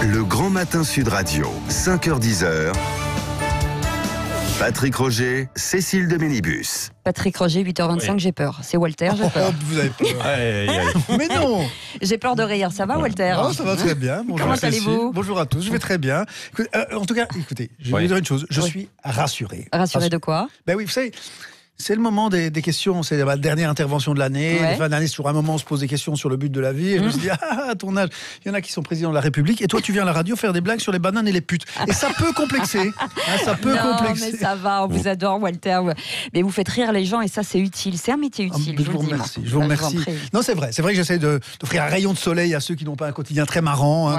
Le Grand Matin Sud Radio, 5h-10h. Patrick Roger, Cécile de Ménibus. Patrick Roger, 8h25, oui. J'ai peur. C'est Walter, j'ai peur. Vous avez peur. Mais non. J'ai peur de rire. Ça va, Walter? Ça va très bien. Bonjour. Comment allez-vous? Bonjour à tous, je vais très bien. En tout cas, écoutez, je vais vous dire une chose. Je suis rassuré. Rassuré de quoi? Ben oui, vous savez... C'est le moment des questions, c'est la dernière intervention de l'année. La fin d'année, c'est toujours un moment où on se pose des questions sur le but de la vie. Et je me suis dit, à ton âge, il y en a qui sont présidents de la République. Et toi, tu viens à la radio faire des blagues sur les bananes et les putes. Et ça peut complexer. Ça peut complexer. Mais ça va, on vous adore, Walter. Mais vous faites rire les gens et ça, c'est utile. C'est un métier utile. Je vous remercie. Je vous remercie. Non, c'est vrai. C'est vrai que j'essaie d'offrir un rayon de soleil à ceux qui n'ont pas un quotidien très marrant,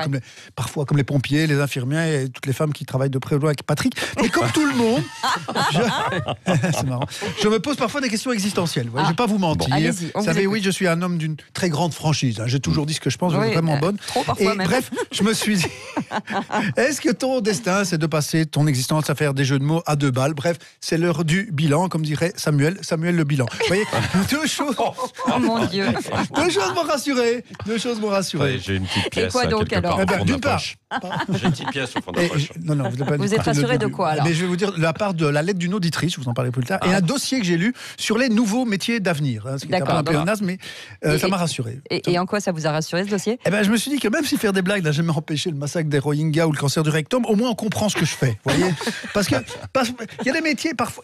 parfois comme les pompiers, les infirmiers et toutes les femmes qui travaillent de près ou de loin avec Patrick. Mais comme tout le monde, c'est marrant. Je me pose parfois des questions existentielles. Je ne vais pas vous mentir. Vous savez, oui, je suis un homme d'une très grande franchise. J'ai toujours dit ce que je pense, je suis vraiment bonne. Trop parfois même. Bref, je me suis dit, est-ce que ton destin, c'est de passer ton existence à faire des jeux de mots à 2 balles? Bref, c'est l'heure du bilan, comme dirait Samuel le bilan. Vous voyez, 2 choses. Oh mon Dieu. 2 choses m'ont rassuré. 2 choses m'ont rassuré. Ouais, j'ai une petite pièce. Et quoi donc alors? D'une part. J'ai une petite pièce au fond de la poche. Non, vous êtes rassuré de quoi alors? Mais je vais vous dire la part de la lettre d'une auditrice, je vous en parlerai plus tard, et un dossier que j'ai lu sur les nouveaux métiers d'avenir. Ce qui est un peu naze, mais ça m'a rassuré. Et en quoi ça vous a rassuré ce dossier? Je me suis dit que même si faire des blagues n'a jamais empêché le massacre des Rohingyas ou le cancer du rectum, au moins on comprend ce que je fais. Vous voyez, parce qu'il y a des métiers parfois.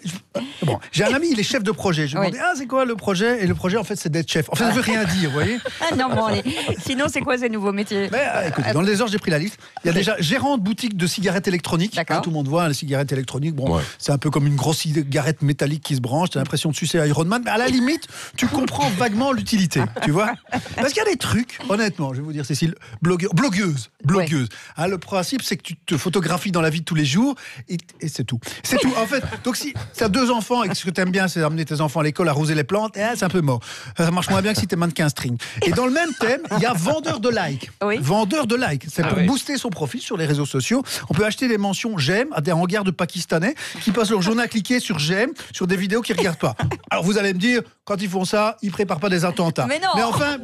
Bon, j'ai un ami, il est chef de projet. Je lui ai demandé, c'est quoi le projet? Et le projet, en fait, c'est d'être chef. En fait, ça ne veut rien dire, vous voyez. Non, bon, allez. Sinon, c'est quoi ces nouveaux métiers? Écoutez, dans le désordre, j'ai pris la liste. Il y a déjà gérant de boutique de cigarettes électroniques. Tout le monde voit les cigarettes électroniques. Bon, c'est un peu comme une grosse cigarette métallique qui se branche. T'as l'impression de sucer Iron Man. Mais à la limite, tu comprends vaguement l'utilité, tu vois. Parce qu'il y a des trucs, honnêtement, je vais vous dire, Cécile, blogueuse. Le principe, c'est que tu te photographies dans la vie de tous les jours et c'est tout. C'est tout. En fait, donc si tu as 2 enfants et que ce que tu aimes bien, c'est amener tes enfants à l'école, arroser les plantes, c'est un peu mort. Ça marche moins bien que si tu es mannequin string. Et dans le même thème, il y a vendeur de likes. Vendeur de likes. C'est pour booster son profil sur les réseaux sociaux. On peut acheter des mentions j'aime à des hangars de Pakistanais qui passent leur journée à cliquer sur j'aime sur des vidéos qu'ils ne regardent pas. Alors vous allez me dire, quand ils font ça, ils préparent pas des attentats. Mais non. Mais enfin,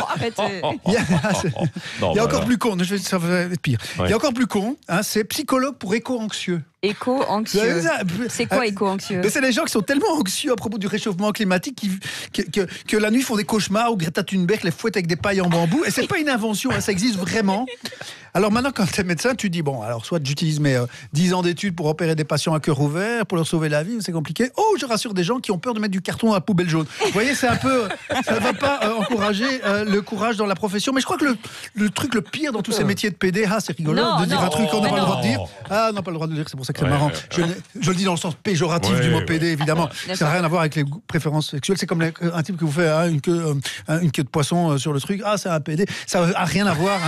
arrêtez. Il y a encore plus con. Ça va être pire. Il y a encore plus con. C'est psychologue pour éco-anxieux. Éco-anxieux. C'est quoi éco-anxieux? C'est les gens qui sont tellement anxieux à propos du réchauffement climatique que la nuit font des cauchemars où Greta Thunberg les fouette avec des pailles en bambou. Et c'est pas une invention, ça existe vraiment. Alors maintenant, quand tu es médecin, tu dis, bon, alors soit j'utilise mes 10 ans d'études pour opérer des patients à cœur ouvert, pour leur sauver la vie, c'est compliqué. Je rassure des gens qui ont peur de mettre du carton dans la poubelle jaune. Vous voyez, c'est un peu... ça ne va pas encourager le courage dans la profession. Mais je crois que le truc le pire dans tous ces métiers de PD, c'est rigolo de dire un truc qu'on n'a pas le droit de dire. Non, pas le droit de le dire, c'est pour ça que c'est marrant. Je le dis dans le sens péjoratif du mot PD, évidemment. Ça n'a rien à voir avec les préférences sexuelles. C'est comme un type qui vous fait une queue de poisson sur le truc. C'est un PD. Ça n'a rien à voir.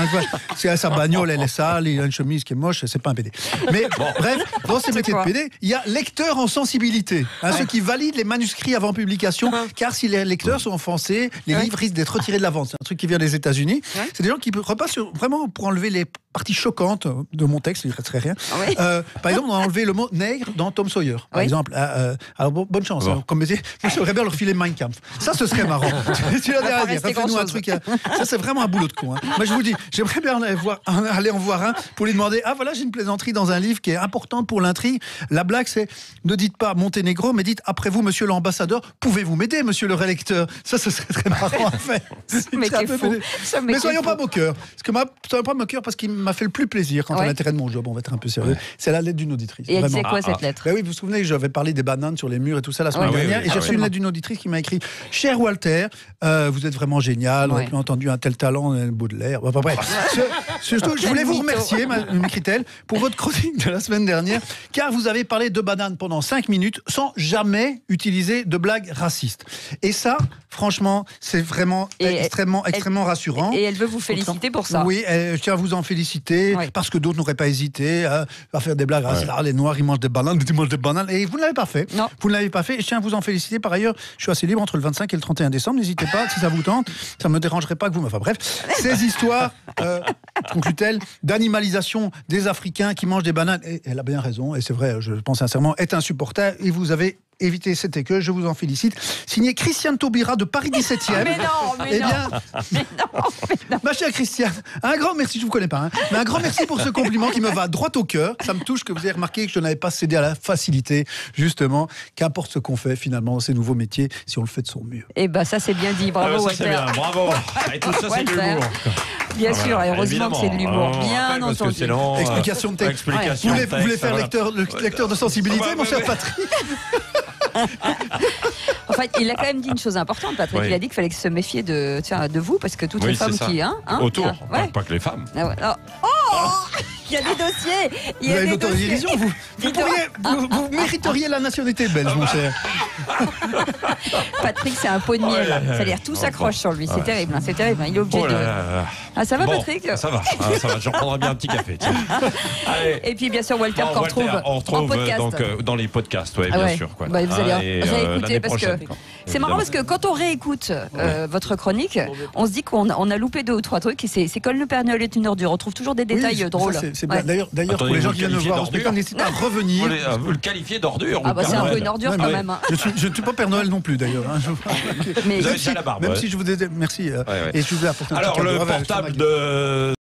C'est sa bagnole, elle est sale, il a une chemise qui est moche, c'est pas un PD. Mais bref, dans ces métiers de PD, il y a lecteurs en sensibilité. Ceux qui valident les manuscrits avant publication, car si les lecteurs sont offensés, les livres risquent d'être retirés de la vente. C'est un truc qui vient des États-Unis. C'est des gens qui repassent vraiment pour enlever les parties choquantes de mon texte, il ne resterait rien. Par exemple, on a enlevé le mot nègre dans Tom Sawyer, par exemple. Alors, bonne chance. Comme métier, moi, j'aimerais bien leur filer Mein Kampf. Ça, ce serait marrant. Tu l'as derrière, fais-nous un truc. Ça, c'est vraiment un boulot de con. Moi, je vous dis, j'aimerais bien aller en voir un pour lui demander, voilà, j'ai une plaisanterie dans un livre qui est importante pour l'intrigue. La blague, c'est, ne dites pas Monténégro, mais dites, après vous, monsieur l'ambassadeur, pouvez-vous m'aider, monsieur le rélecteur? Ça, ce serait très marrant à faire. Mais soyons pas moqueurs. Soyons pas moqueurs parce qu'il m'a fait le plus plaisir quant à l'intérêt de mon job, on va être un peu sérieux. C'est la lettre d'une auditrice. Et elle disait quoi cette lettre? Oui, vous vous souvenez que j'avais parlé des bananes sur les murs et tout ça la semaine dernière, et j'ai reçu une lettre d'une auditrice qui m'a écrit: Cher Walter, vous êtes vraiment génial, on a entendu un tel talent, Baudelaire. Bref. Surtout, je voulais vous remercier, m'écrit-elle, pour votre chronique de la semaine dernière, car vous avez parlé de bananes pendant 5 minutes sans jamais utiliser de blagues racistes. Et ça, franchement, c'est vraiment extrêmement rassurant. Et elle veut vous féliciter pour ça. Oui, je tiens à vous en féliciter, parce que d'autres n'auraient pas hésité à faire des blagues racistes. Les Noirs, ils mangent des bananes, et vous ne l'avez pas fait. Non. Vous ne l'avez pas fait, et je tiens à vous en féliciter. Par ailleurs, je suis assez libre entre le 25 et le 31 décembre, n'hésitez pas, si ça vous tente, ça ne me dérangerait pas que vous... Enfin bref, ces histoires, conclut-elle, d'animalisation des Africains qui mangent des bananes, et elle a bien raison, et c'est vrai, je pense sincèrement, est insupportable, et vous avez éviter cet écueil, je vous en félicite. Signé Christiane Taubira de Paris 17e. Mais non, mais Eh non. bien, Mais non, mais non. ma chère Christiane, un grand merci, je vous connais pas, hein, mais un grand merci pour ce compliment qui me va droit au cœur. Ça me touche que vous ayez remarqué que je n'avais pas cédé à la facilité, justement. Qu'importe ce qu'on fait, finalement, dans ces nouveaux métiers, si on le fait de son mieux. Eh ben ça c'est bien dit, bravo Ça, c'est Walter. bien, bravo. Et tout ça, c'est de Walter. l'humour. Bien Voilà, sûr, et heureusement que c'est de l'humour, évidemment. bien Parce que entendu. c'est long, Explication de texte. explication Vous de voulez texte, faire voilà. lecteur de sensibilité, Ouais, mon cher ouais. Patrick? En fait, il a quand même dit une chose importante, Patrick. Oui. Il a dit qu'il fallait se méfier de vous, parce que toutes Oui, les femmes c'est ça. qui... Autour, ouais. pas que les femmes. Ah ouais. Oh, il y a des dossiers. Il y Vous a avez des une dossiers. autorisation, vous. Vous mériteriez la nationalité belge, mon cher. Patrick, c'est un pot de miel. Ouais. C'est-à-dire tout Oh, s'accroche bon. sur lui. C'est Ouais. terrible. Hein, c'est terrible. Hein. Il est obligé Oh là de. là là. Ah, ça va, Bon, Patrick? Ça va, je reprendrai bien un petit café. Tiens. Allez. Et puis bien sûr Walter Bon, qu'on Walter, retrouve on retrouve en podcast. donc dans les podcasts, ouais, Ah bien ouais. sûr. Quoi. Bah, vous allez Et, réécouter l'année parce que prochaine, quoi. c'est marrant parce que quand on réécoute votre chronique, on se dit qu'on a loupé 2 ou 3 trucs. Et c'est comme le Père Noël est une ordure. On trouve toujours des détails Oui, ça, drôles. c'est bien. Ouais. D'ailleurs, pour Attendez, les gens vous qui le viennent nous qualifiez voir au d'ordure spectacle, n'hésitez pas à revenir. Vous le qualifiez d'ordure. Ah bah c'est un Père peu une Noël. ordure Ouais, quand mais même. Hein. Je ne suis pas Père Noël non plus, d'ailleurs. Hein. Mais Vous avez déjà la barbe. Même ouais. si je vous ai... Merci. Ouais. Et je vous ai apporté un petit Alors, cadeau. le Ah, bah, portable ça m'a- de